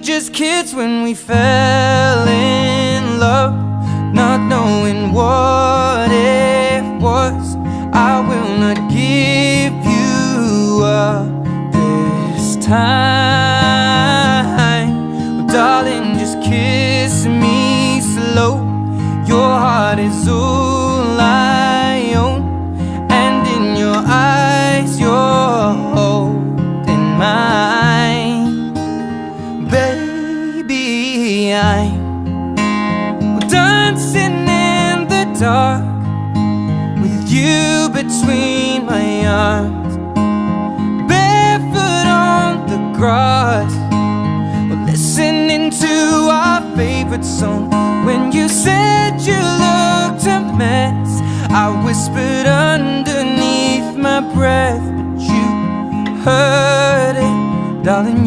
just kids when we fell in love, not knowing what it was. I will not give you up this time. Well, darling, just kiss me slow. Your heart is all I own, and in your eyes you're holding mine. Baby, I'm dancing in the dark with you between my arms, barefoot on the grass. We're listening to our favorite song. When you said you looked a mess, I whispered underneath my breath, but you heard it, darling.